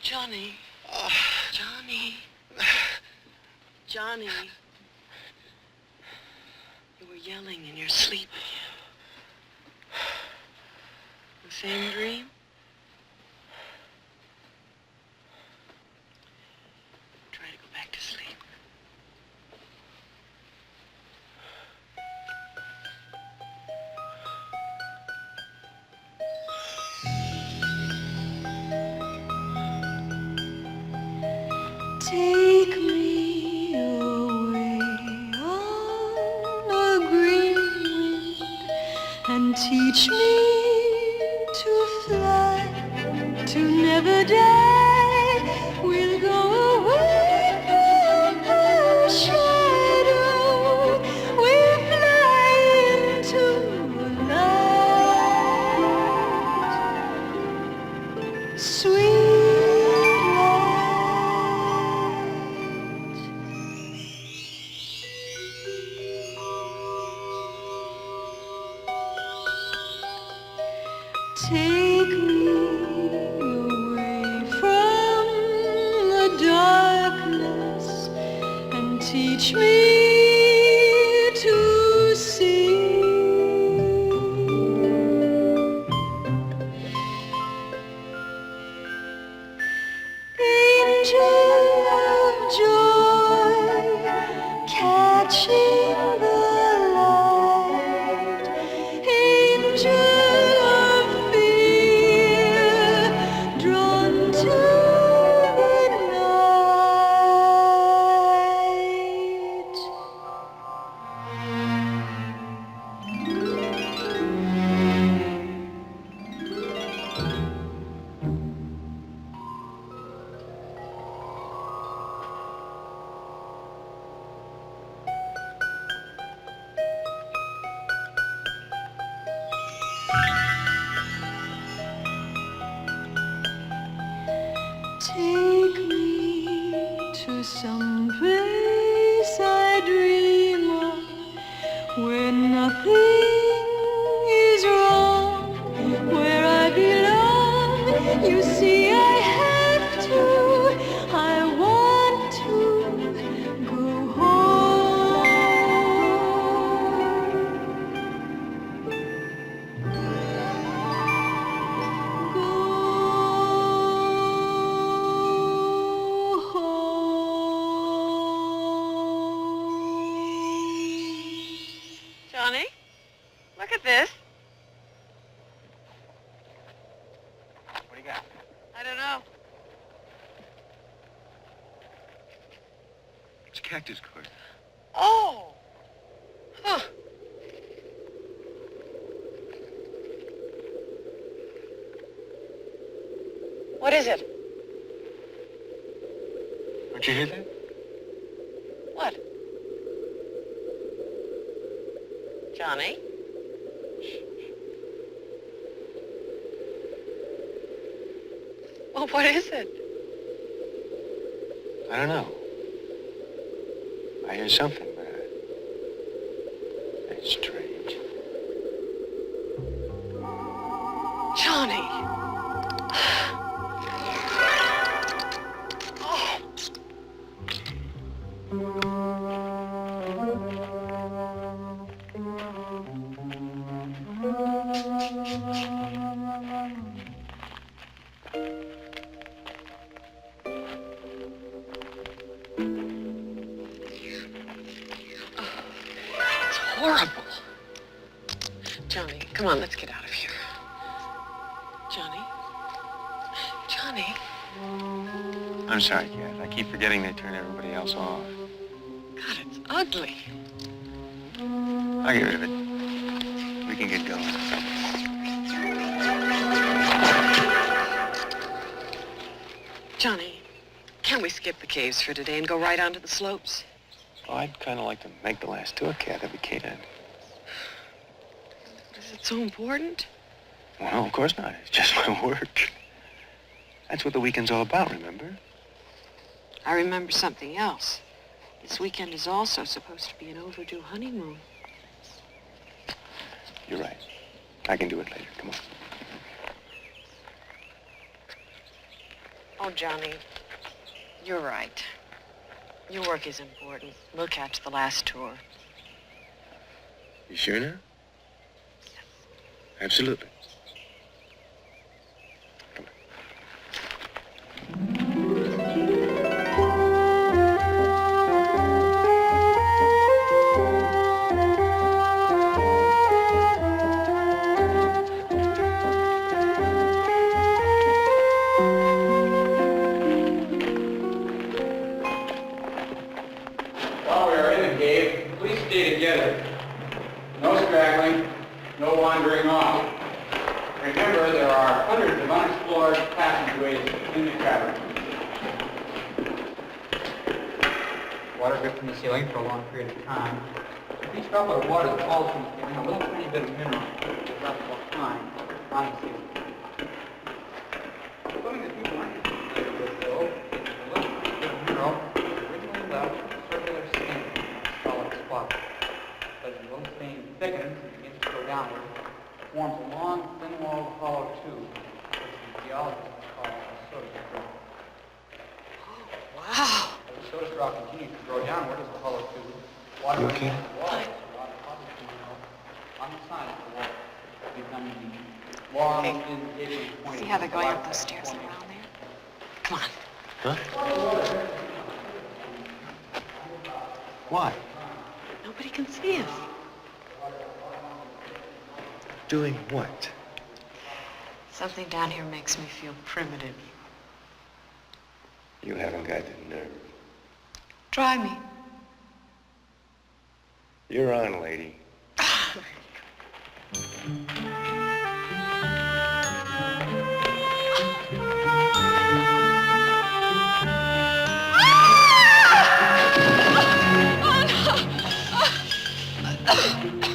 Johnny. Johnny. Johnny. You were yelling in your sleep again. The same dream? Try to go back to sleep. Take me away on a green wind and teach me to fly, to never die. We'll go away from the shadow. We'll fly into light. Sweet take me away from the darkness and teach me to see. Angel of joy, catching the light. Angel take me to some place I dream of, where nothing is wrong, where I belong. You see, I have to, I want to go home. Johnny, look at this. What do you got? I don't know. It's a cactus cord. Oh. Huh. What is it? Don't you hear that? What? Johnny? Well, what is it? I don't know. I hear something, but it's strange. Johnny! Horrible. Johnny, come on, let's get out of here. Johnny? Johnny? I'm sorry, Kat. I keep forgetting they turn everybody else off. God, it's ugly. I'll get rid of it. We can get going. Johnny, can't we skip the caves for today and go right onto the slopes? Well, I'd kind of like to make the last tour, Kat, if we can. Is it so important? Well, of course not. It's just my work. That's what the weekend's all about, remember? I remember something else. This weekend is also supposed to be an overdue honeymoon. You're right. I can do it later. Come on. Oh, Johnny, you're right. Your work is important. We'll catch the last tour. You sure now? Absolutely. Come on. While we are in it, Gabe, please stay together. No straggling, no wandering off. Remember, there are hundreds of unexplored passageways in the cavern. Water dripped from the ceiling for a long period of time. Each drop of water that falls from the ceiling, a little tiny bit of mineral is left behind on the ceiling. Something that people aren't familiar with, though, is a little tiny bit of mineral originally left in a circular stain in a solid spot. As the little stain thickens and begins to go downward, it forms a long, thin-walled hollow tube, which the geologists call a soda straw. Wow. As the soda straw continues to grow downward as the hollow tube, water You okay? the wall, a lot of positive mineral on the side of the wall, becoming the long, indicating point. See how they're going up those stairs and around there? Come on. Huh? Why? Nobody can see us. Doing what? Something down here makes me feel primitive. You haven't got the nerve. Try me. You're on, lady.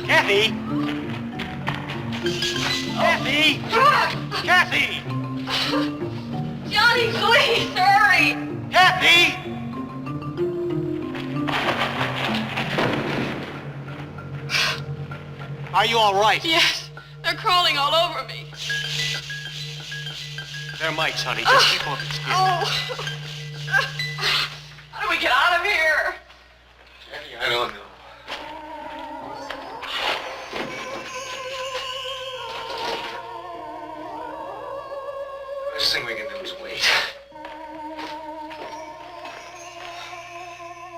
Kathy! Kathy! Kathy! Johnny, please, hurry! Kathy! Are you all right? Yes, they're crawling all over me. They're mites, honey. Just keep off your skin. Oh. How do we get out of here? Kathy, I don't know. Best thing we can do is wait.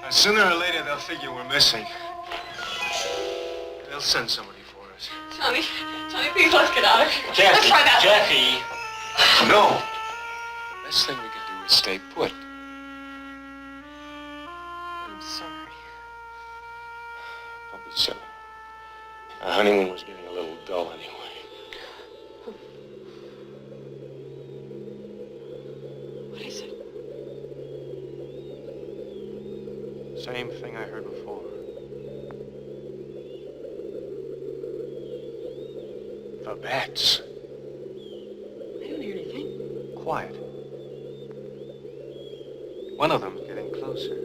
And sooner or later, they'll figure we're missing. They'll send somebody for us. Johnny, please, let's get out of here. Kathy! Let's try that. Kathy! No! Best thing we can do is stay put. I'm sorry. Don't be silly. Our honeymoon was getting a little dull anyway. What is it? Same thing I heard before. The bats. I don't hear anything. Quiet. One of them's getting closer.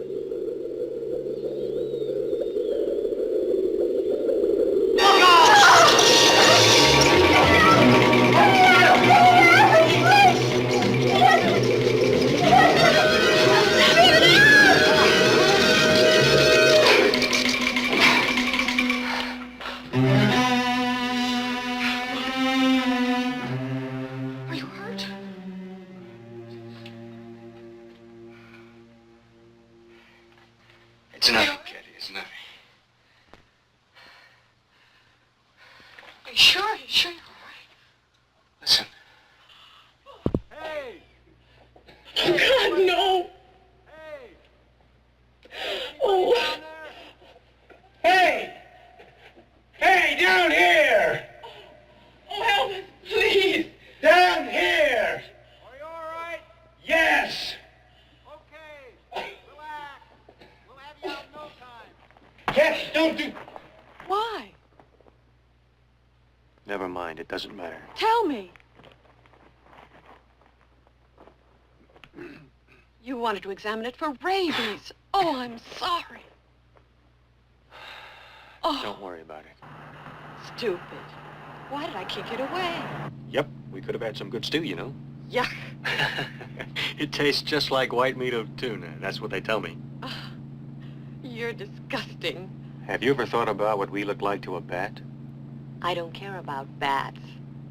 Are you hurt? It's nothing, Kathy. It's nothing. Are you sure? Are you sure you're all right? Listen. God, no! Oh! Hey! Hey, down here! Oh, help us, please! Down here! Are you all right? Yes! Okay. Relax. We'll have you out in no time. Kathy, don't do... Why? Never mind. It doesn't matter. Tell me. You wanted to examine it for rabies. Oh, I'm sorry. Oh, Don't worry about it. stupid. Why did I kick it away? Yep, we could have had some good stew, you know. Yuck. It tastes just like white meat of tuna. That's what they tell me. You're disgusting. Have you ever thought about what we look like to a bat? I don't care about bats.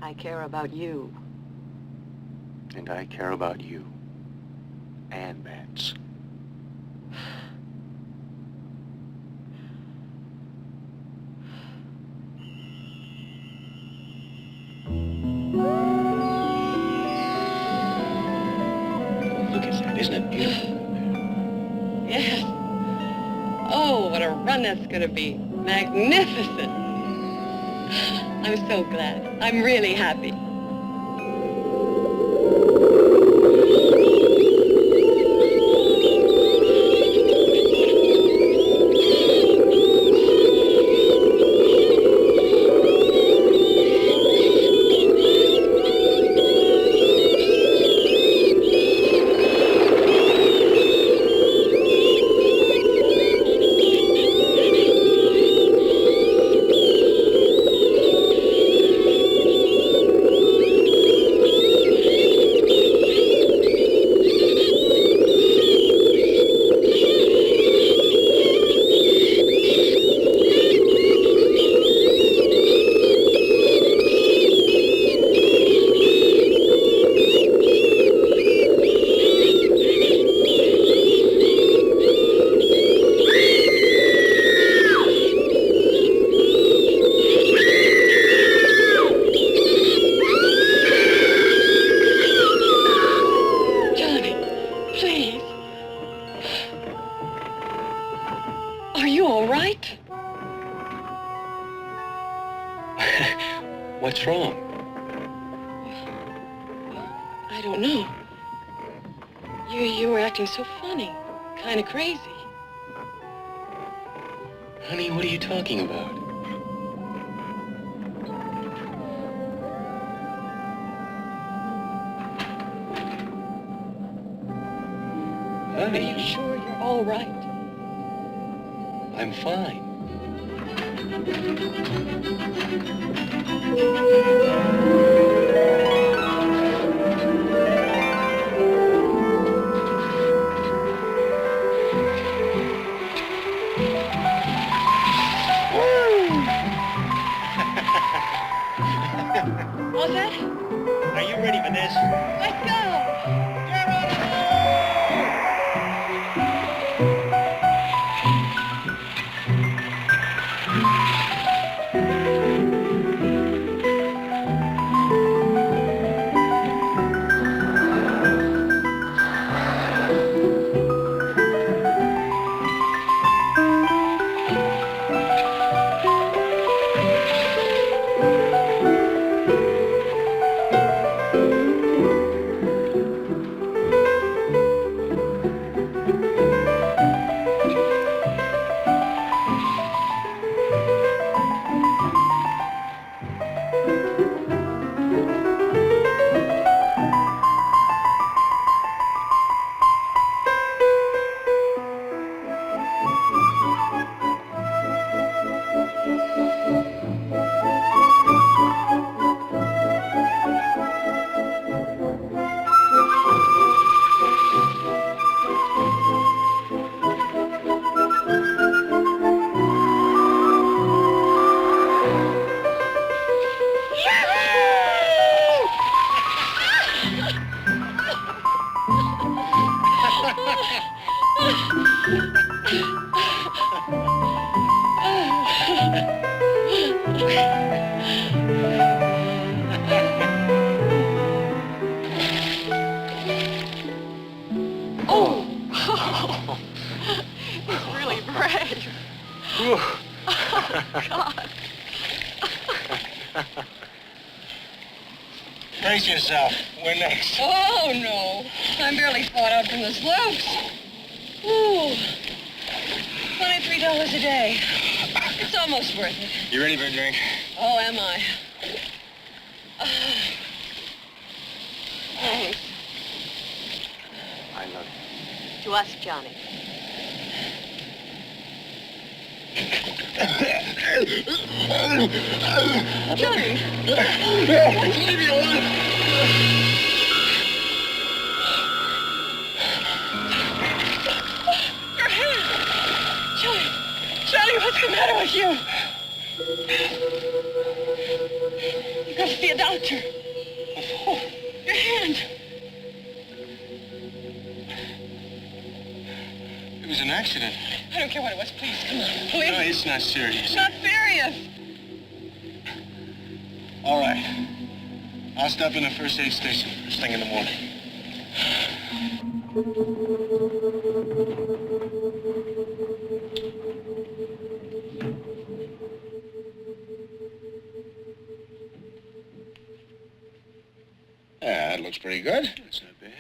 I care about you. And I care about you. And bats. Look at that. Isn't it beautiful? Yes. Oh, what a run that's gonna be. Magnificent. I'm so glad. I'm really happy. What's wrong? I don't know. You were acting so funny. Kind of crazy. Honey, what are you talking about? Honey. Are you sure you're all right? I'm fine. All set? Are you ready for this? Let's go! He's really brave. Oh, God. Brace yourself. We're next. Oh, no. I'm barely fought out from the slopes. Ooh. $23 a day. It's almost worth it. You ready for a drink? Oh, am I? Thanks. I love you. To us, Johnny. Johnny! Leave me alone! Your hand! Johnny! Johnny, what's the matter with you? You got to see a doctor. Oh, your hand! It was an accident. I don't care what it was. Please, come on. Please. No, it's not serious. It's not serious. All right. I'll stop in the first aid station first thing in the morning. Yeah, that looks pretty good. That's not bad.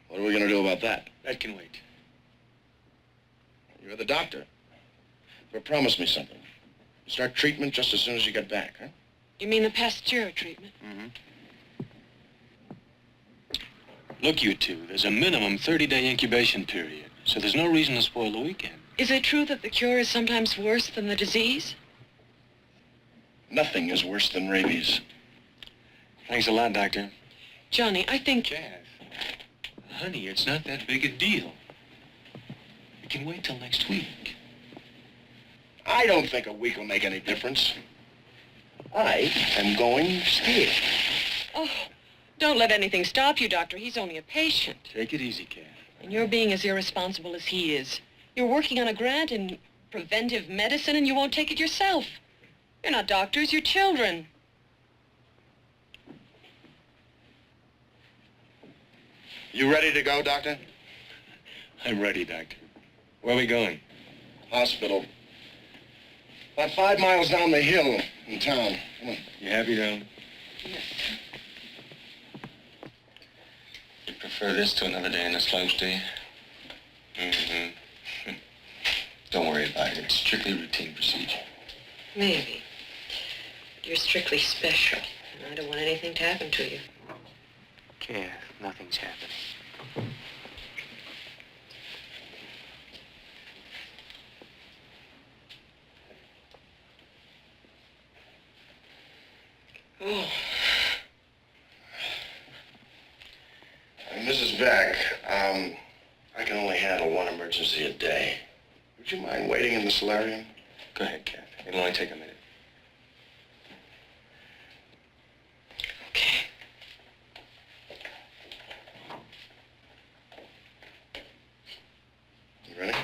What are we gonna do about that? That can wait. You're the doctor. But promise me something. You start treatment just as soon as you get back, huh? You mean the Pasteur treatment? Mm-hmm. Look, you two, there's a minimum 30-day incubation period, so there's no reason to spoil the weekend. Is it true that the cure is sometimes worse than the disease? Nothing is worse than rabies. Thanks a lot, Doctor. Johnny, I think... Kath, honey, it's not that big a deal. You can wait till next week. I don't think a week will make any difference. I am going scared. Oh, don't let anything stop you, Doctor. He's only a patient. Take it easy, Kath. And you're being as irresponsible as he is. You're working on a grant in preventive medicine and you won't take it yourself. You're not doctors, you're children. You ready to go, Doctor? I'm ready, Doctor. Where are we going? Hospital. About 5 miles down the hill in town. Come on. You happy, darling? Yes. You prefer this to another day in the slopes, do you? Mm-hmm. Don't worry about it. It's strictly routine procedure. Maybe. You're strictly special. And I don't want anything to happen to you. Kath, nothing's happening. Oh. Mrs. Beck, I can only handle one emergency a day. Would you mind waiting in the solarium? Go ahead, Kath. It'll only take a minute. Okay. You ready?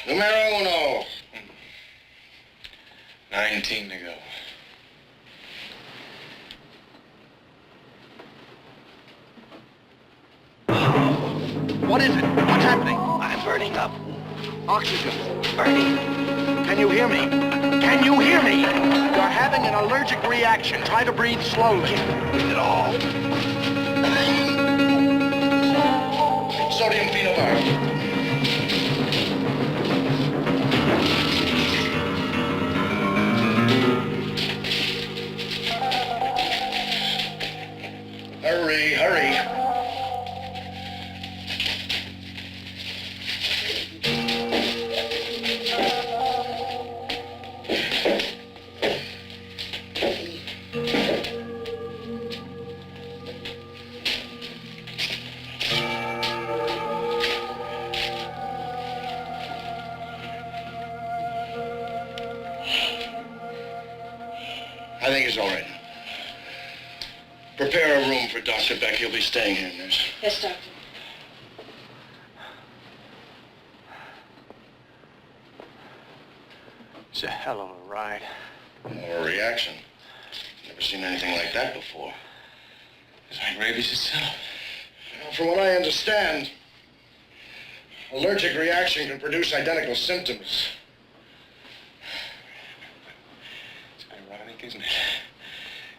Numero uno. 19 to go. What is it? What's happening? I'm burning up. Oxygen. Burning. Can you hear me? Can you hear me? You're having an allergic reaction. Try to breathe slowly. Is it all? Sodium phenobarbital. Hurry, hurry. I think he's all right. Prepare a room for Dr. Beck. He'll be staying here, nurse. Yes, Doctor. It's a hell of a ride. Or a reaction. Never seen anything like that before. It's like rabies itself. Well, from what I understand, allergic reaction can produce identical symptoms. It's ironic, isn't it?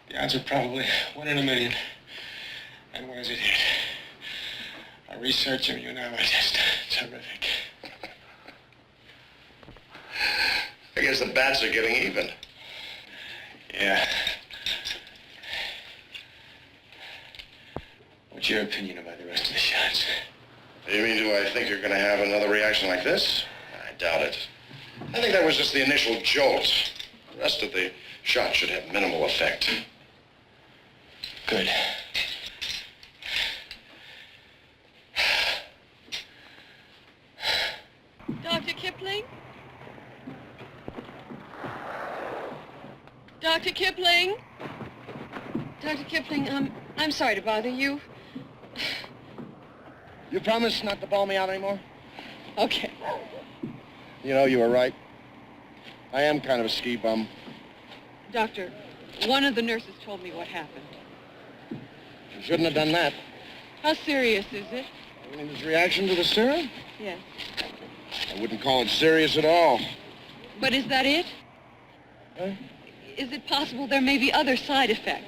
The odds are probably 1 in a million. And where's it hit? Our research of you now is just terrific. I guess the bats are getting even. Yeah. What's your opinion about the rest of the shots? You mean, do I think you're going to have another reaction like this? I doubt it. I think that was just the initial jolt. The rest of the shot should have minimal effect. Good. Dr. Kipling? Dr. Kipling? Dr. Kipling, I'm sorry to bother you. You promise not to bawl me out anymore? Okay. You know, you were right. I am kind of a ski bum. Doctor, one of the nurses told me what happened. You shouldn't have done that. How serious is it? I mean, his reaction to the serum? Yes. I wouldn't call it serious at all. But is that it? Huh? Is it possible there may be other side effects?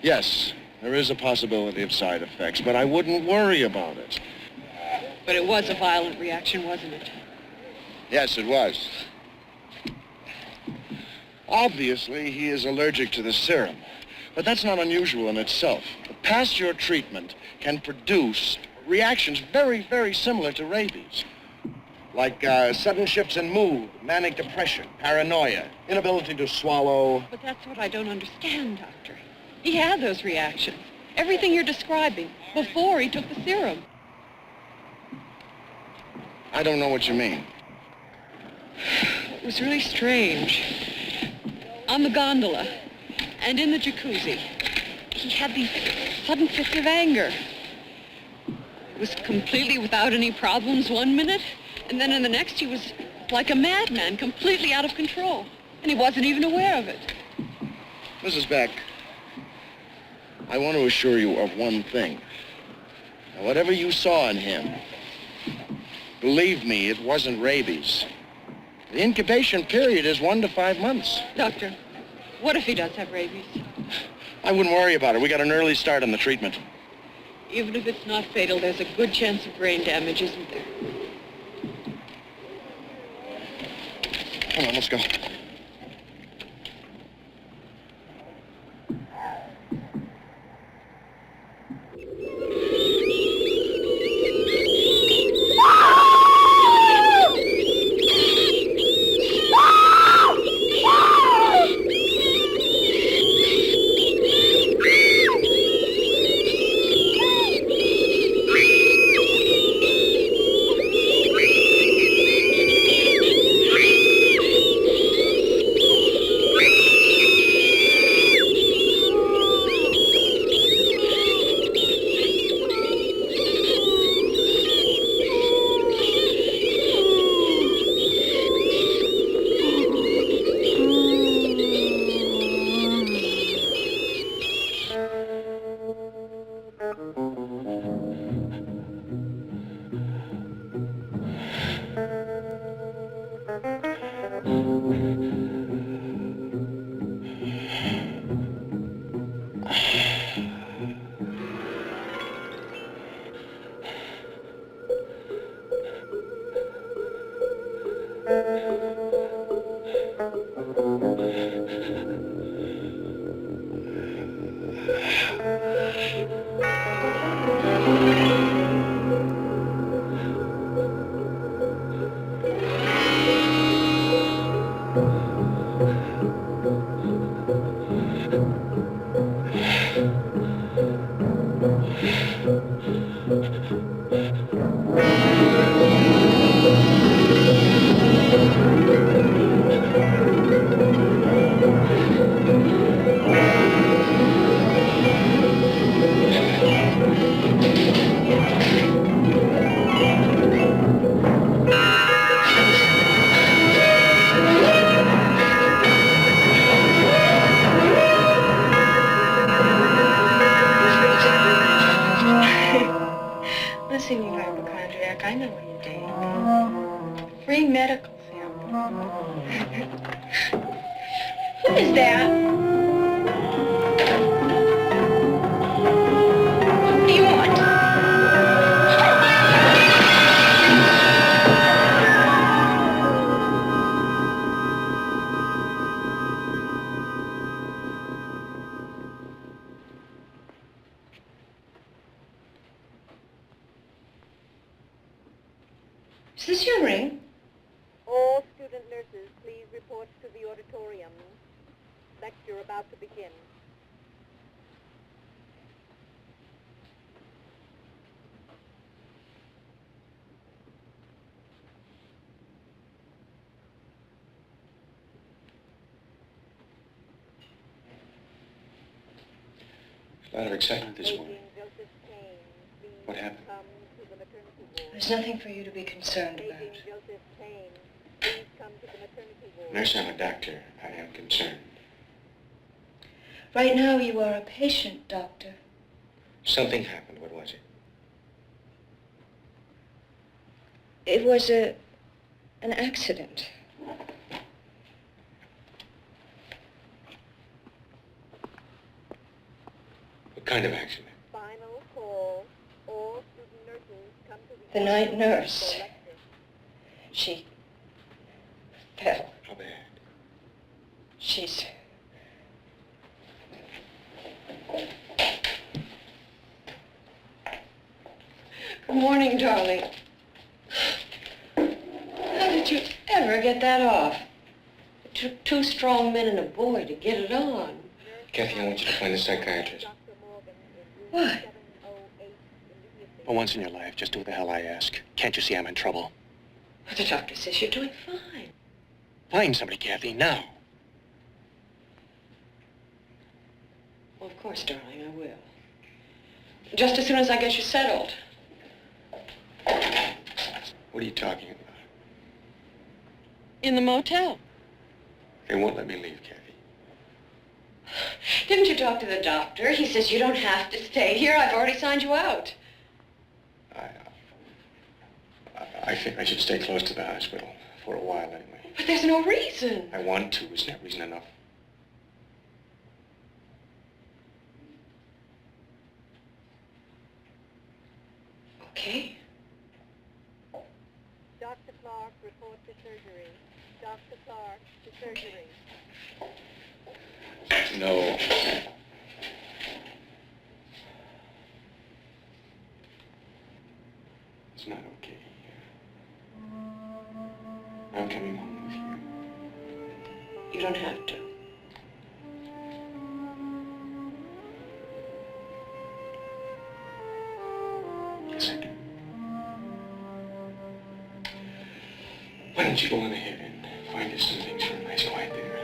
Yes, there is a possibility of side effects, but I wouldn't worry about it. But it was a violent reaction, wasn't it? Yes, it was. Obviously, he is allergic to the serum, but that's not unusual in itself. Past your treatment can produce reactions very, very similar to rabies, like sudden shifts in mood, manic depression, paranoia, inability to swallow. But that's what I don't understand, Doctor. He had those reactions. Everything you're describing before he took the serum. I don't know what you mean. It was really strange. On the gondola and in the jacuzzi, he had these sudden fits of anger. He was completely without any problems one minute, and then in the next he was like a madman, completely out of control. And he wasn't even aware of it. Mrs. Beck, I want to assure you of one thing. Now, whatever you saw in him, believe me, it wasn't rabies. The incubation period is 1 to 5 months. Doctor, what if he does have rabies? I wouldn't worry about it. We got an early start on the treatment. Even if it's not fatal, there's a good chance of brain damage, isn't there? Come on, let's go. Listen, you hypochondriac, I know what you're doing. Free medical sample. What is that? Is this your ring? All student nurses, please report to the auditorium. Lecture about to begin. A lot of excitement this morning. Agent Joseph Kane, please What happened? come to the maternity ward. There's nothing for you to be concerned about. Agent Joseph Kane, please come to the maternity ward. Nurse, I'm a doctor. I am concerned. Right now, you are a patient, Doctor. Something happened. What was it? It was an accident. What kind of accident? Final call. All student nurses come to The night nurse. She fell. How bad? She's... Good morning, darling. How did you ever get that off? It took 2 strong men and a boy to get it on. Kathy, I want you to find a psychiatrist. What? For once in your life, just do what the hell I ask. Can't you see I'm in trouble? Well, the doctor says you're doing fine. Find somebody, Kathy, now. Well, of course, darling, I will. Just as soon as I get you settled. What are you talking about? In the motel. They won't let me leave, Kathy. Didn't you talk to the doctor? He says you don't have to stay here. I've already signed you out. I think I should stay close to the hospital for a while anyway. But there's no reason. I want to. Isn't that reason enough? Okay. Dr. Clark, report to surgery. Dr. Clark, to surgery. No. It's not okay. I'm coming home with you. You don't have to. Yes, I do. Why don't you go on ahead and find us some things for a nice quiet dinner?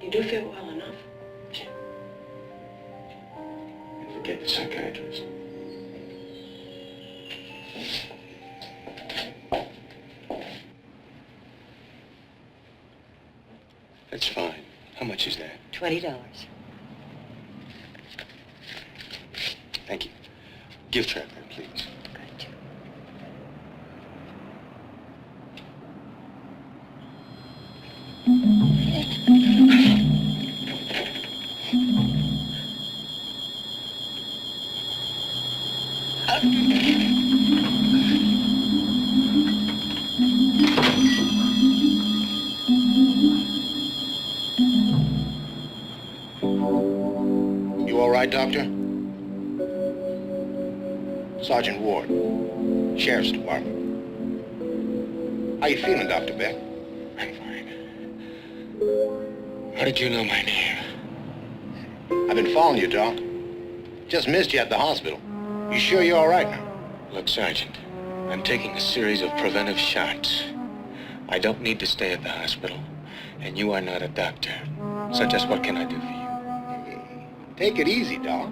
You do feel well enough. And forget the psychiatrist. That's fine. How much is that? $20. Thank you. Gift wrap that, please. Got you. You all right, Doctor? Sergeant Ward, Sheriff's Department. How you feeling, Dr. Beck? I'm fine. How did you know my name? I've been following you, Doc. Just missed you at the hospital. You sure you're all right now? Look, Sergeant, I'm taking a series of preventive shots. I don't need to stay at the hospital, and you are not a doctor. So just what can I do for you? Take it easy, Doc.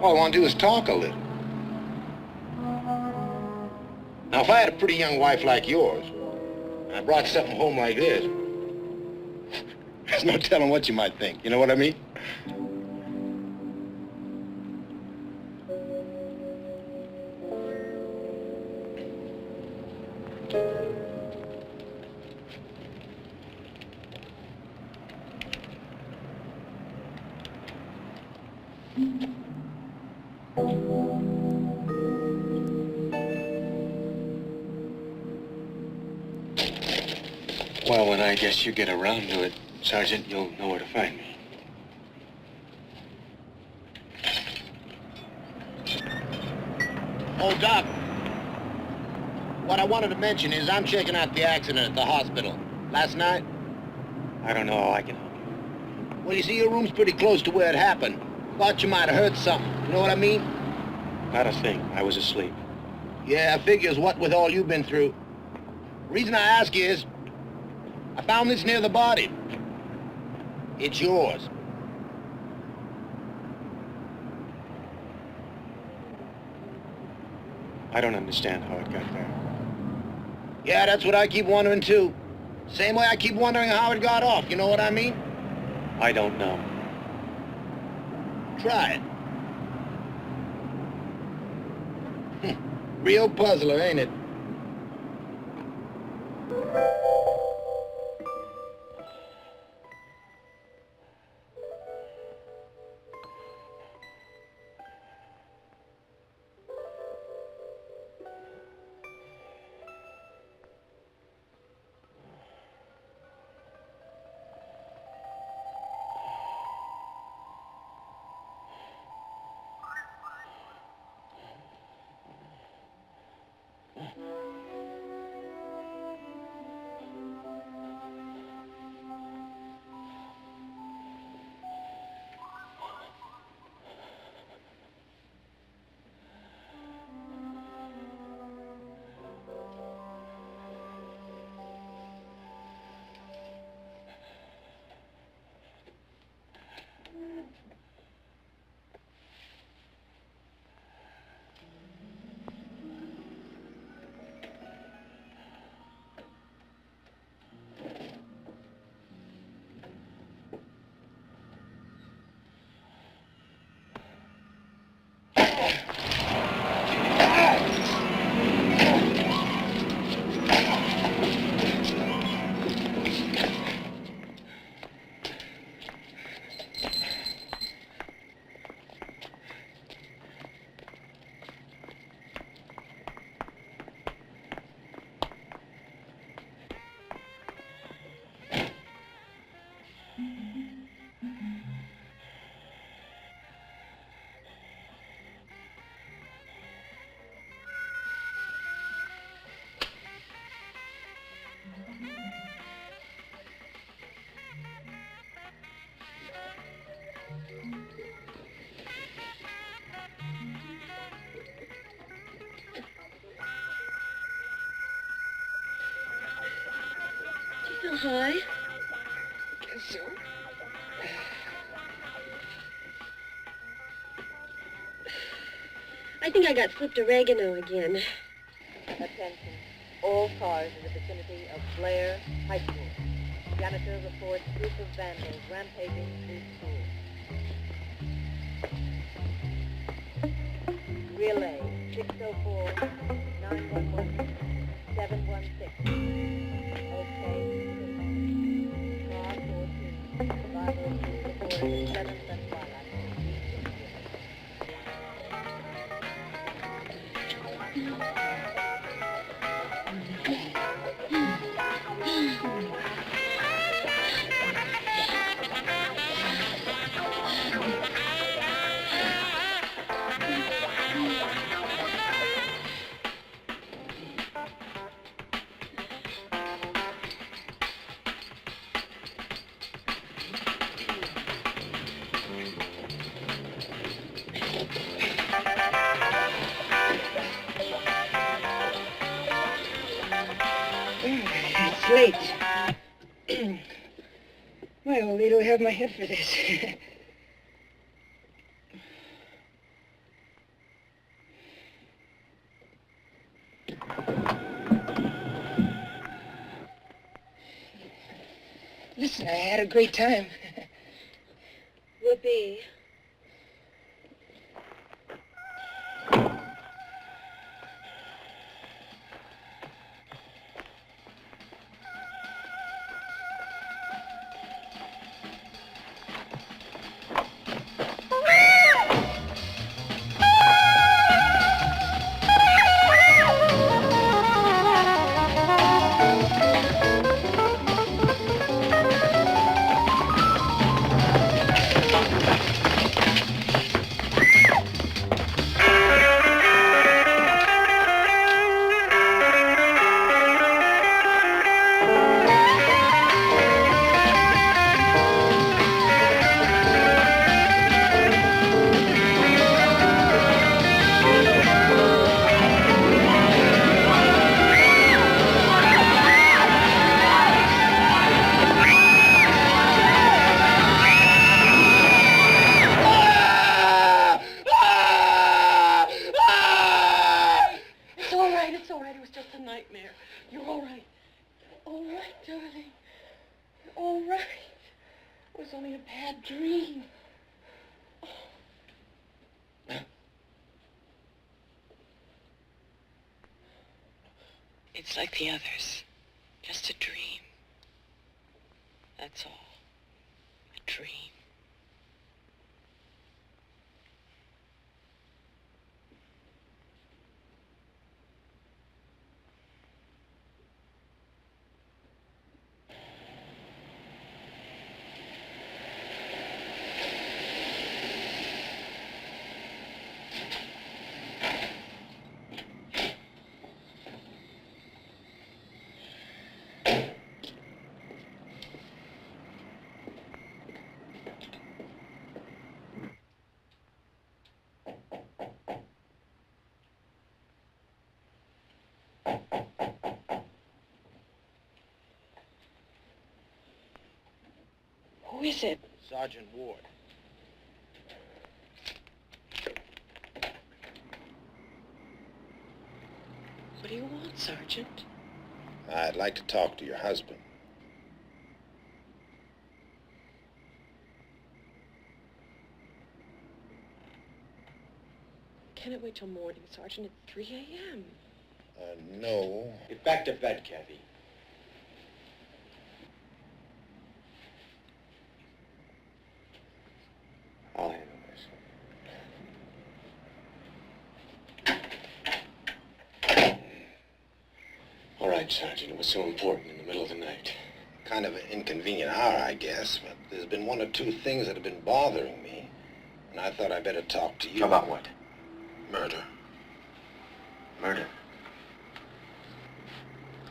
All I want to do is talk a little. Now, if I had a pretty young wife like yours, and I brought something home like this, there's no telling what you might think. You know what I mean? Well, when I guess you get around to it, Sergeant, you'll know where to find me. Oh, Doc, What I wanted to mention is I'm checking out the accident at the hospital. Last night? I don't know how I can help you. Well, you see, your room's pretty close to where it happened. Thought you might have heard something. You know what I mean? Not a thing. I was asleep. Yeah, figures what with all you've been through. Reason I ask you is, I found this near the body. It's yours. I don't understand how it got there. Yeah, that's what I keep wondering too. Same way I keep wondering how it got off, you know what I mean? I don't know. Try it. Real puzzler, ain't it? Do you feel high? Guess so. I think I got flipped oregano again. Attention. All cars in the vicinity of Blair High School. Janitor reports group of vandals rampaging through school. Relay 604 911 716. Okay. Car 14. 502 reported 7th and Twilight. It's late. My old lady'll have my head for this. Listen, I had a great time. Whoopee. right, darling. You're all right. It was only a bad dream. It's like the others. Just a dream. That's all. A dream. Who is it? Sergeant Ward. What do you want, Sergeant? I'd like to talk to your husband. Can it wait till morning, Sergeant? It's 3 a.m. No. Get back to bed, Kathy. I'll handle this. All right, Sergeant. It was so important in the middle of the night. Kind of an inconvenient hour, I guess, but there's been one or two things that have been bothering me, and I thought I'd better talk to you. About what? Murder. Murder.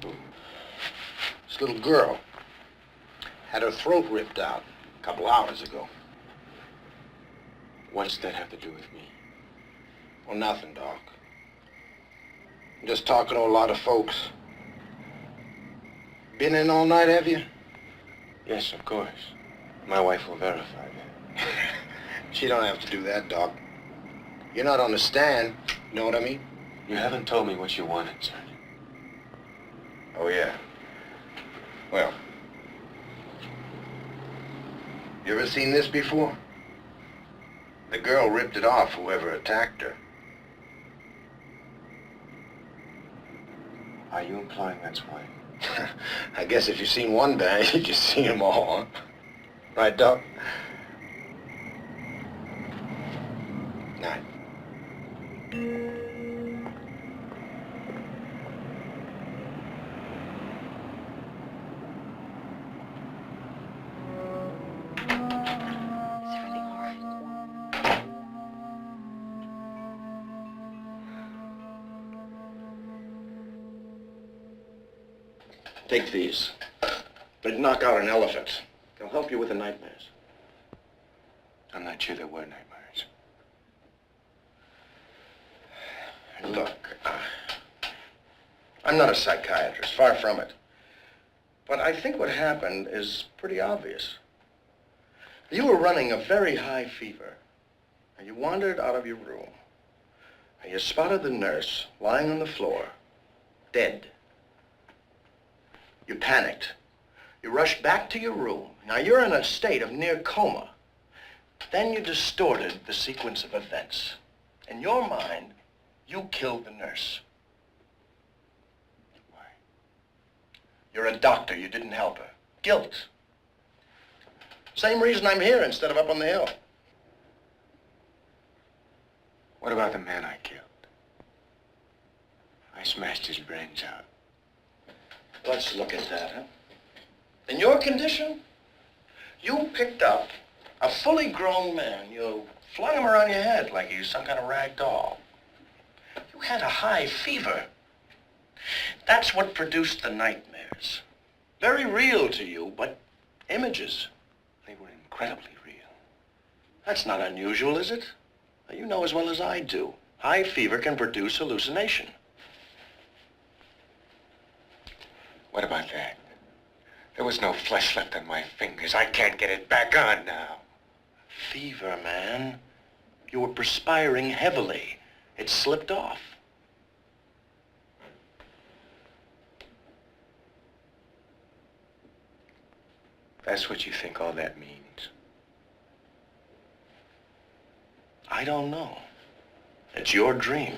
This little girl had her throat ripped out a couple hours ago. What's that have to do with me? Well, nothing, Doc. I'm just talking to a lot of folks. Been in all night, have you? Yes, of course. My wife will verify that. She don't have to do that, Doc. You're not on the stand, you know what I mean? You haven't told me what you wanted, Sergeant. Oh, yeah. Well, you ever seen this before? The girl ripped it off whoever attacked her. Are you implying that's why? I guess if you've seen one bang, you've just seen them all, huh? Right, Doc? Night. Is everything all right? Take these. They'd knock out an elephant. They'll help you with the nightmares. I'm not sure there were nightmares. Look, I'm not a psychiatrist, far from it. But I think what happened is pretty obvious. You were running a very high fever, and you wandered out of your room, and you spotted the nurse lying on the floor, dead. You panicked. You rushed back to your room. Now you're in a state of near coma. Then you distorted the sequence of events. In your mind, you killed the nurse. Why? You're a doctor. You didn't help her. Guilt. Same reason I'm here instead of up on the hill. What about the man I killed? I smashed his brains out. Let's look at that, huh? In your condition, you picked up a fully grown man. You flung him around your head like he's some kind of rag doll. You had a high fever. That's what produced the nightmares. Very real to you, but images. They were incredibly real. That's not unusual, is it? You know as well as I do. High fever can produce hallucination. What about that? There was no flesh left on my fingers. I can't get it back on now. Fever, man. You were perspiring heavily. It slipped off. That's what you think all that means. I don't know. It's your dream.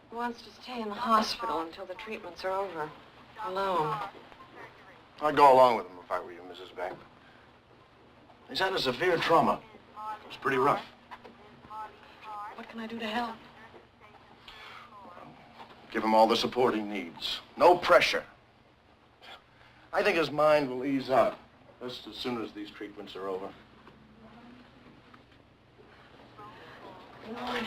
He wants to stay in the hospital until the treatments are over. Alone. I'd go along with him if I were you, Mrs. Beck. He's had a severe trauma. It was pretty rough. What can I do to help? Give him all the support he needs. No pressure. I think his mind will ease up just as soon as these treatments are over. Good morning.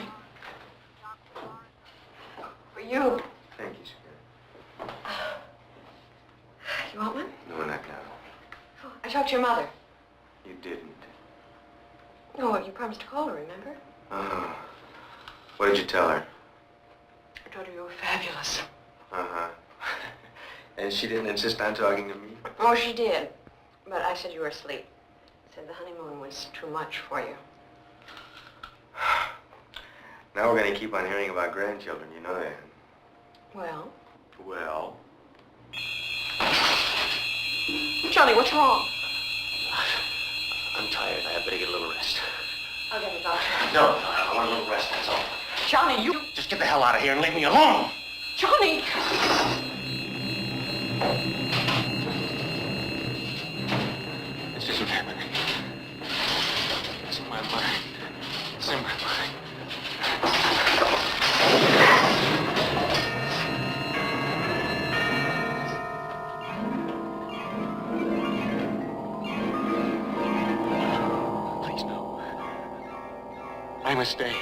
For you. Thank you, sir. You want one? No, not now. I talked to your mother. You didn't. No, you promised to call her, remember? Uh-huh. What did you tell her? I told her you were fabulous. Uh-huh. And she didn't insist on talking to me? Oh, she did. But I said you were asleep. Said the honeymoon was too much for you. Now we're going to keep on hearing about grandchildren, you know that. Well? Well? Johnny, what's wrong? I'm tired. I better get a little rest. I'll get the doctor. No, I want a little rest, that's all. Johnny, you... Just get the hell out of here and leave me alone! Johnny! This isn't happening. It's in my mind. It's in my mind. Please, no. I must stay.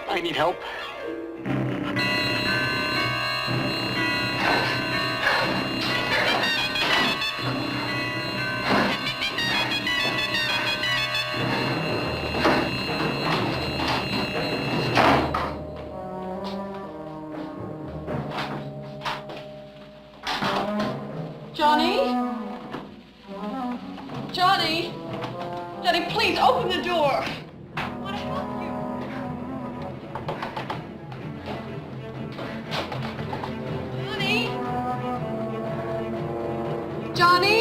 I need help. Johnny? Johnny? Johnny, please open the door. I want to help you. Johnny? Johnny?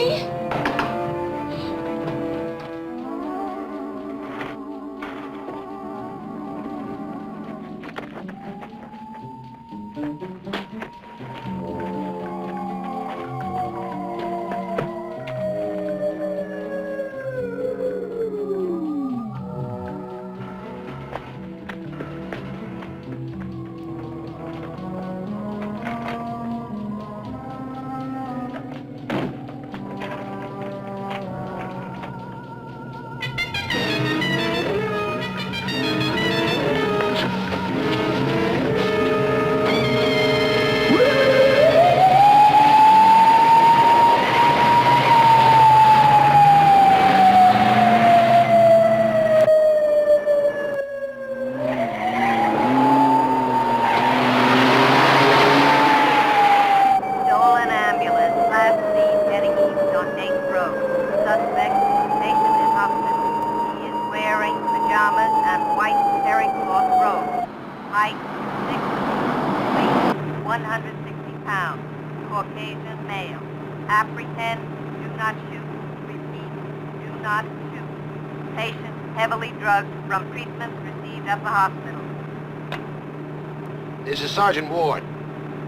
This is Sergeant Ward.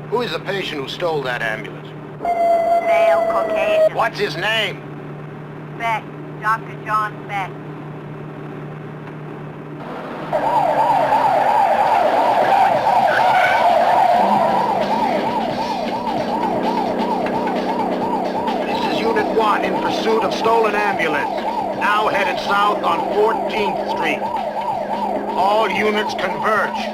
Who is the patient who stole that ambulance? Male, Caucasian. What's his name? Beck. Dr. John Beck. This is Unit 1 in pursuit of stolen ambulance. Now headed south on 14th Street. All units converge.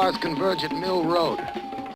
cars converge at Mill Road.